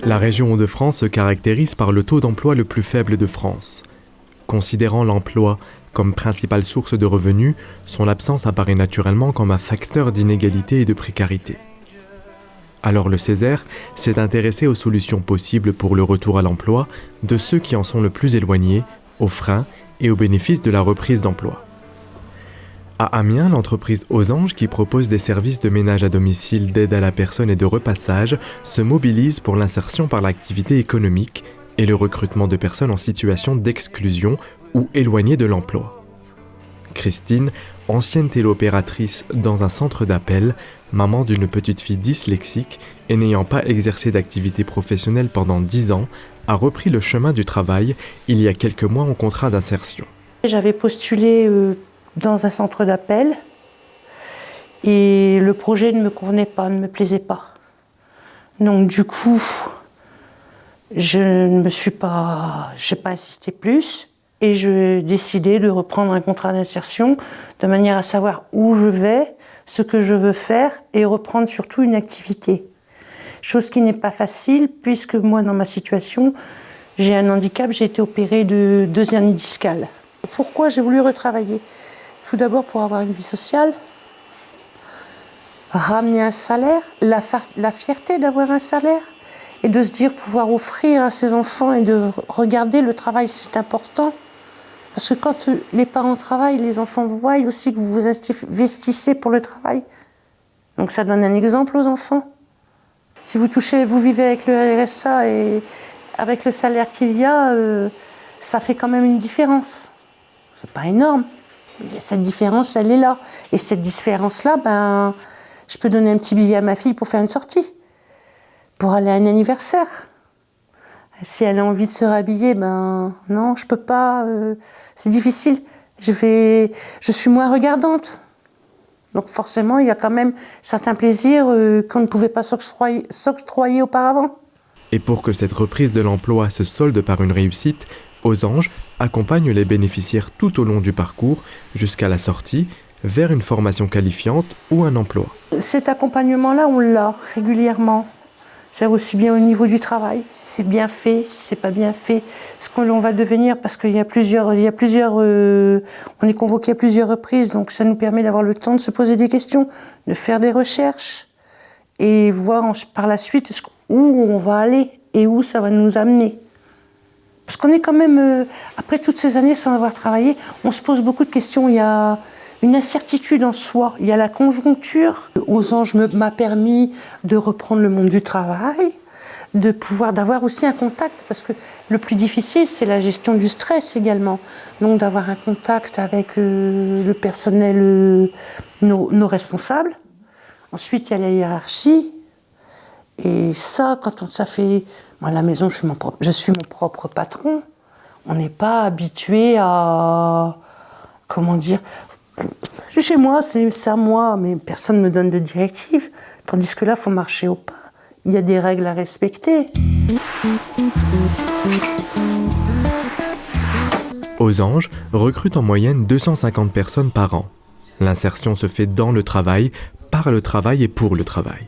La région Hauts-de-France se caractérise par le taux d'emploi le plus faible de France. Considérant l'emploi comme principale source de revenus, son absence apparaît naturellement comme un facteur d'inégalité et de précarité. Alors le Césaire s'est intéressé aux solutions possibles pour le retour à l'emploi de ceux qui en sont le plus éloignés, aux freins et aux bénéfices de la reprise d'emploi. À Amiens, l'entreprise Aux Anges, qui propose des services de ménage à domicile, d'aide à la personne et de repassage, se mobilise pour l'insertion par l'activité économique et le recrutement de personnes en situation d'exclusion ou éloignées de l'emploi. Christine, ancienne téléopératrice dans un centre d'appel, maman d'une petite fille dyslexique et n'ayant pas exercé d'activité professionnelle pendant 10 ans, a repris le chemin du travail il y a quelques mois en contrat d'insertion. J'avais postulé dans un centre d'appel et le projet ne me convenait pas, ne me plaisait pas. Donc du coup, j'ai pas insisté plus et j'ai décidé de reprendre un contrat d'insertion de manière à savoir où je vais, ce que je veux faire et reprendre surtout une activité. Chose qui n'est pas facile puisque moi, dans ma situation, j'ai un handicap, j'ai été opérée de 2 hernies discales. Pourquoi j'ai voulu retravailler ? Tout d'abord pour avoir une vie sociale, ramener un salaire, la fierté d'avoir un salaire et de se dire pouvoir offrir à ses enfants et de regarder le travail, c'est important. Parce que quand les parents travaillent, les enfants voient aussi que vous vous investissez pour le travail. Donc ça donne un exemple aux enfants. Si vous vivez avec le RSA et avec le salaire qu'il y a, ça fait quand même une différence. C'est pas énorme, mais cette différence, elle est là. Et cette différence-là, je peux donner un petit billet à ma fille pour faire une sortie, pour aller à un anniversaire. Si elle a envie de se rhabiller, non, je peux pas, c'est difficile. Je suis moins regardante. Donc forcément, il y a quand même certains plaisirs qu'on ne pouvait pas s'octroyer auparavant. Et pour que cette reprise de l'emploi se solde par une réussite, Aux Anges accompagne les bénéficiaires tout au long du parcours, jusqu'à la sortie, vers une formation qualifiante ou un emploi. Cet accompagnement-là, on l'a régulièrement. C'est aussi bien au niveau du travail, si c'est bien fait, si c'est pas bien fait, ce qu'on va devenir, parce qu'il y a plusieurs, on est convoqué à plusieurs reprises, donc ça nous permet d'avoir le temps de se poser des questions, de faire des recherches et voir par la suite où on va aller et où ça va nous amener. Parce qu'on est quand même, après toutes ces années sans avoir travaillé, on se pose beaucoup de questions. Il y a une incertitude en soi. Il y a la conjoncture. Aux Anges m'a permis de reprendre le monde du travail, d'avoir aussi un contact, parce que le plus difficile, c'est la gestion du stress également. Donc d'avoir un contact avec le personnel, nos responsables. Ensuite, il y a la hiérarchie. Et ça, moi, à la maison, je suis mon propre patron. On n'est pas habitué à, chez moi, c'est à moi, mais personne ne me donne de directives. Tandis que là, il faut marcher au pas. Il y a des règles à respecter. Aux Anges recrute en moyenne 250 personnes par an. L'insertion se fait dans le travail, par le travail et pour le travail.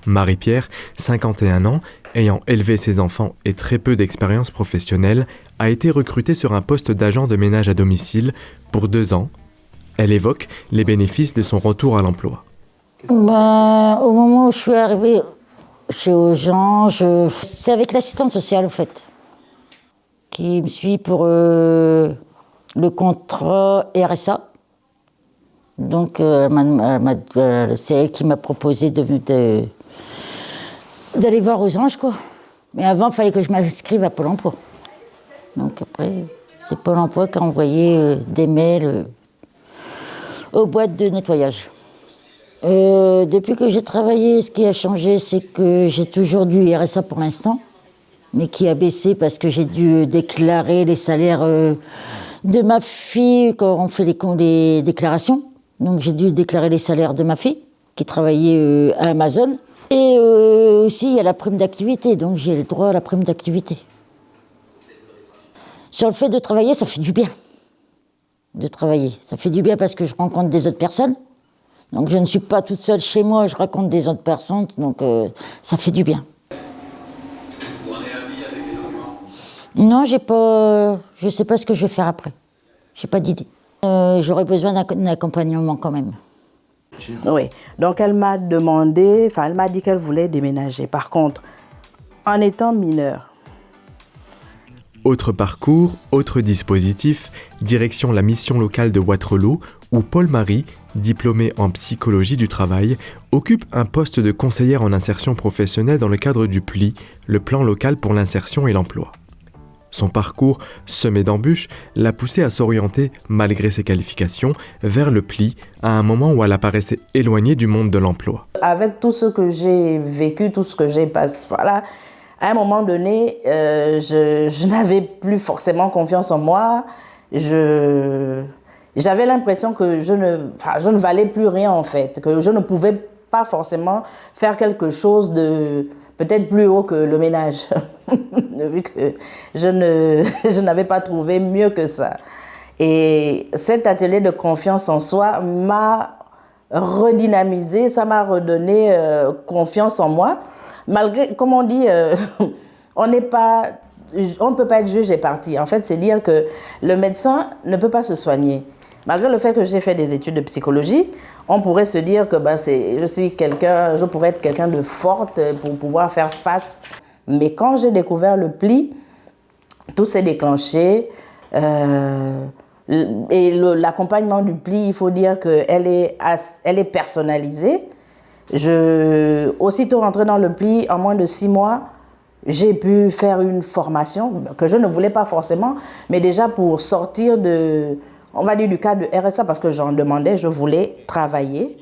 Marie-Pierre, 51 ans, ayant élevé ses enfants et très peu d'expérience professionnelle, a été recrutée sur un poste d'agent de ménage à domicile pour 2 ans. Elle évoque les bénéfices de son retour à l'emploi. Au moment où je suis arrivée chez Aux Anges, c'est avec l'assistante sociale, en fait, qui me suit pour le contrat RSA. Donc, c'est elle qui m'a proposé d'aller voir Aux Anges, quoi. Mais avant, il fallait que je m'inscrive à Pôle emploi. Donc après, c'est Pôle emploi qui a envoyé des mails aux boîtes de nettoyage. Depuis que j'ai travaillé, ce qui a changé, c'est que j'ai toujours du RSA pour l'instant, mais qui a baissé parce que j'ai dû déclarer les salaires de ma fille quand on fait les déclarations. Donc j'ai dû déclarer les salaires de ma fille, qui travaillait à Amazon. Et aussi, il y a la prime d'activité, donc j'ai le droit à la prime d'activité. Sur le fait de travailler, ça fait du bien. De travailler. Ça fait du bien parce que je rencontre des autres personnes. Donc je ne suis pas toute seule chez moi, je rencontre des autres personnes, donc ça fait du bien. Non, je sais pas ce que je vais faire après. J'ai pas d'idée. J'aurais besoin d'un accompagnement quand même. Oui, donc elle m'a dit qu'elle voulait déménager. Par contre, en étant mineure. Autre parcours, autre dispositif, direction la mission locale de Wattrelos, où Paul-Marie, diplômée en psychologie du travail, occupe un poste de conseillère en insertion professionnelle dans le cadre du PLI, le plan local pour l'insertion et l'emploi. Son parcours, semé d'embûches, l'a poussée à s'orienter, malgré ses qualifications, vers le PLI, à un moment où elle apparaissait éloignée du monde de l'emploi. Avec tout ce que j'ai vécu, tout ce que j'ai passé, voilà, à un moment donné, je n'avais plus forcément confiance en moi. J'avais l'impression que je ne valais plus rien en fait, que je ne pouvais pas forcément faire quelque chose de peut-être plus haut que le ménage, vu que je n'avais pas trouvé mieux que ça. Et cet atelier de confiance en soi m'a redynamisé, ça m'a redonné confiance en moi. Malgré, comme on dit, on ne peut pas être juge et parti. En fait, c'est dire que le médecin ne peut pas se soigner. Malgré le fait que j'ai fait des études de psychologie, on pourrait se dire que je pourrais être quelqu'un de forte pour pouvoir faire face. Mais quand j'ai découvert le PLI, tout s'est déclenché. Et l'accompagnement du PLI, il faut dire qu'elle est personnalisée. Aussitôt rentrée dans le PLI, en moins de 6 mois, j'ai pu faire une formation que je ne voulais pas forcément, mais déjà pour sortir on va dire du cadre de RSA, parce que j'en demandais, je voulais travailler.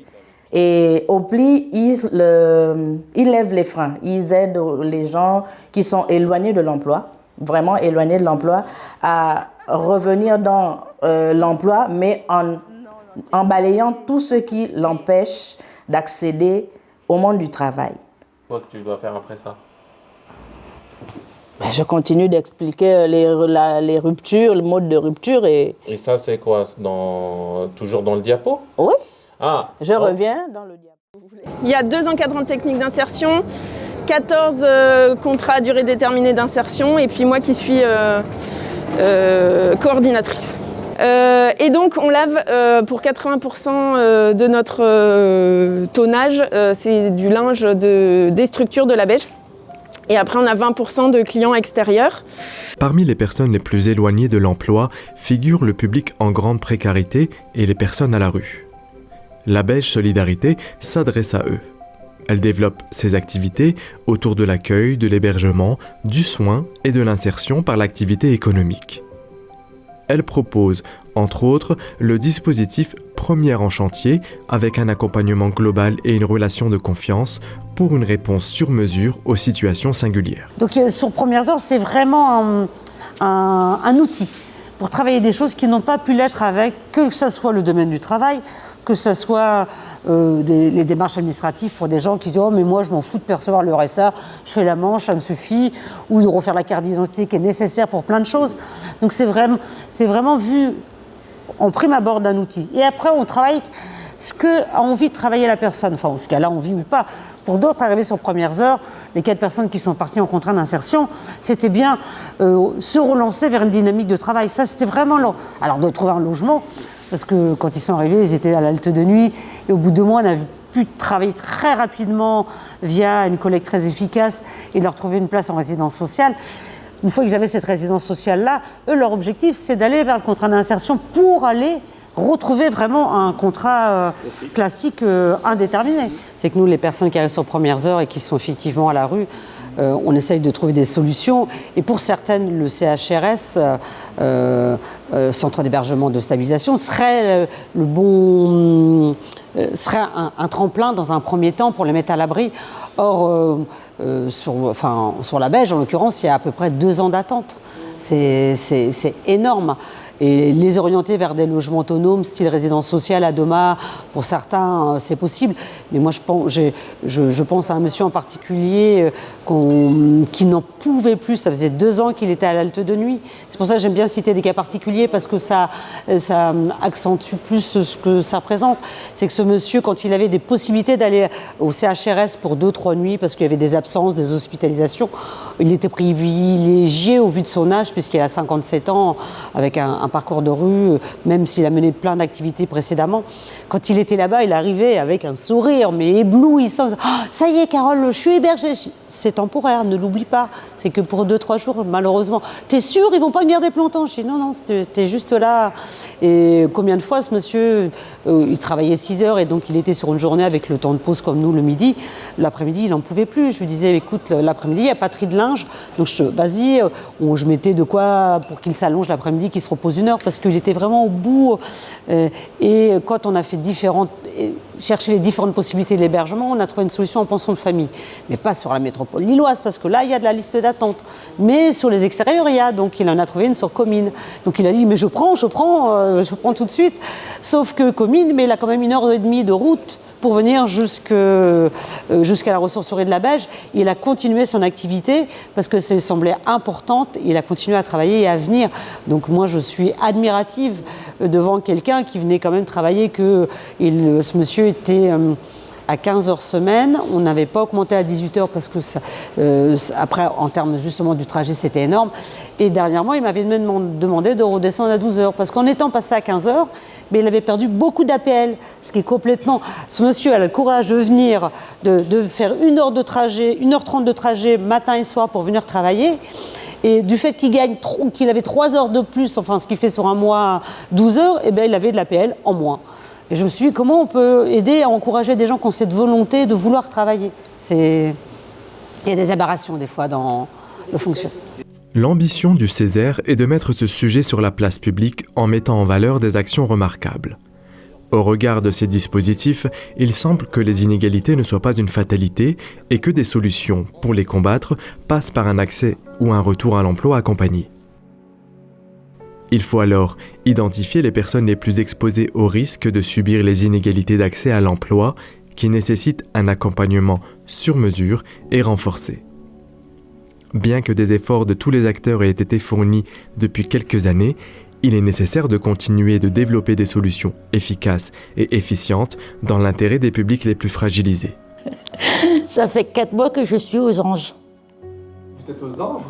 Et au PLI, ils lèvent les freins. Ils aident les gens qui sont éloignés de l'emploi, vraiment éloignés de l'emploi, à revenir dans l'emploi, mais en balayant tout ce qui l'empêche d'accéder au monde du travail. Quoi que tu dois faire après ça? Je continue d'expliquer les ruptures, le mode de rupture. Et ça, c'est quoi? Toujours dans le diapo? Oui. Ah. Je reviens dans le diapo. Il y a 2 encadrants techniques d'insertion, 14 contrats à durée déterminée d'insertion, et puis moi qui suis coordinatrice. Et donc on lave pour 80% de notre tonnage, c'est du linge des structures de la Beige. Et après on a 20% de clients extérieurs. Parmi les personnes les plus éloignées de l'emploi figure le public en grande précarité et les personnes à la rue. La Beige Solidarité s'adresse à eux. Elle développe ses activités autour de l'accueil, de l'hébergement, du soin et de l'insertion par l'activité économique. Elle propose, entre autres, le dispositif Première en chantier avec un accompagnement global et une relation de confiance pour une réponse sur mesure aux situations singulières. Donc sur Premières Heures, c'est vraiment un outil pour travailler des choses qui n'ont pas pu l'être que ce soit le domaine du travail, que ce soit les démarches administratives pour des gens qui disent « Oh, mais moi, je m'en fous de percevoir le RSA, je fais la manche, ça me suffit », ou de refaire la carte d'identité qui est nécessaire pour plein de choses. Donc c'est vraiment vu en prime abord d'un outil. Et après, on travaille ce qu'a envie de travailler la personne, enfin, ce qu'elle a envie ou pas. Pour d'autres, arrivés sur Premières Heures, les 4 personnes qui sont parties en contrat d'insertion, c'était bien se relancer vers une dynamique de travail. Ça, c'était vraiment alors de trouver un logement, parce que quand ils sont arrivés, ils étaient à l'halte de nuit, et au bout de 2 mois, on a pu travailler très rapidement via une collecte très efficace et leur trouver une place en résidence sociale. Une fois qu'ils avaient cette résidence sociale-là, eux, leur objectif, c'est d'aller vers le contrat d'insertion pour aller retrouver vraiment un contrat classique indéterminé. C'est que nous, les personnes qui arrivent sur Premières Heures et qui sont effectivement à la rue, on essaye de trouver des solutions. Et pour certaines, le CHRS, Centre d'hébergement de stabilisation, serait serait un tremplin dans un premier temps pour les mettre à l'abri. Or, sur la Beige, en l'occurrence, il y a à peu près 2 ans d'attente. C'est énorme. Et les orienter vers des logements autonomes, style résidence sociale à Doma, pour certains, c'est possible. Mais moi, je pense à un monsieur en particulier qui n'en pouvait plus. Ça faisait 2 ans qu'il était à l'halte de nuit. C'est pour ça que j'aime bien citer des cas particuliers, parce que ça accentue plus ce que ça représente. C'est que ce monsieur, quand il avait des possibilités d'aller au CHRS pour 2-3 nuits, parce qu'il y avait des absences, des hospitalisations, il était privilégié au vu de son âge, puisqu'il a 57 ans, avec un parcours de rue, même s'il a mené plein d'activités précédemment. Quand il était là-bas, il arrivait avec un sourire, mais éblouissant. Oh, ça y est, Carole, je suis hébergée. C'est temporaire, ne l'oublie pas. C'est que pour 2-3 jours, malheureusement. T'es sûr, ils vont pas venir des plantons? Je dis non, t'es juste là. Et combien de fois ce monsieur, il travaillait 6 heures et donc il était sur une journée avec le temps de pause comme nous le midi. L'après-midi, il n'en pouvait plus. Je lui disais, écoute, l'après-midi, il n'y a pas de tri de linge. Donc vas-y, je mettais de quoi pour qu'il s'allonge l'après-midi, qu'il se repose 1 heure, parce qu'il était vraiment au bout. Et quand on a fait chercher les différentes possibilités de l'hébergement, on a trouvé une solution en pension de famille. Mais pas sur la métropole lilloise, parce que là, il y a de la liste d'attente. Mais sur les extérieurs, il y a. Donc, il en a trouvé une sur Comines. Donc, il a dit, mais je prends tout de suite. Sauf que Comines, mais il a quand même 1h30 de route pour venir jusqu'à la ressourcerie de la Beige. Il a continué son activité parce que ça semblait importante. Il a continué à travailler et à venir. Donc, moi, je suis admirative devant quelqu'un qui venait quand même travailler, ce monsieur était à 15 heures semaine. On n'avait pas augmenté à 18 heures parce que après, en termes justement du trajet, c'était énorme. Et dernièrement, il m'avait demandé de redescendre à 12 heures parce qu'en étant passé à 15 heures, mais il avait perdu beaucoup d'APL, ce qui est complètement... Ce monsieur a le courage de venir, de faire 1 heure de trajet, 1h30 de trajet matin et soir pour venir travailler. Et du fait qu'il avait 3 heures de plus, enfin ce qui fait sur un mois 12 heures, eh bien, il avait de l'APL en moins. Et je me suis dit, comment on peut aider à encourager des gens qui ont cette volonté de vouloir travailler? Il y a des aberrations des fois dans le fonctionnement. L'ambition du Césaire est de mettre ce sujet sur la place publique en mettant en valeur des actions remarquables. Au regard de ces dispositifs, il semble que les inégalités ne soient pas une fatalité et que des solutions pour les combattre passent par un accès ou un retour à l'emploi accompagné. Il faut alors identifier les personnes les plus exposées au risque de subir les inégalités d'accès à l'emploi qui nécessitent un accompagnement sur mesure et renforcé. Bien que des efforts de tous les acteurs aient été fournis depuis quelques années, il est nécessaire de continuer de développer des solutions efficaces et efficientes dans l'intérêt des publics les plus fragilisés. Ça fait 4 mois que je suis aux Anges. Vous êtes aux Anges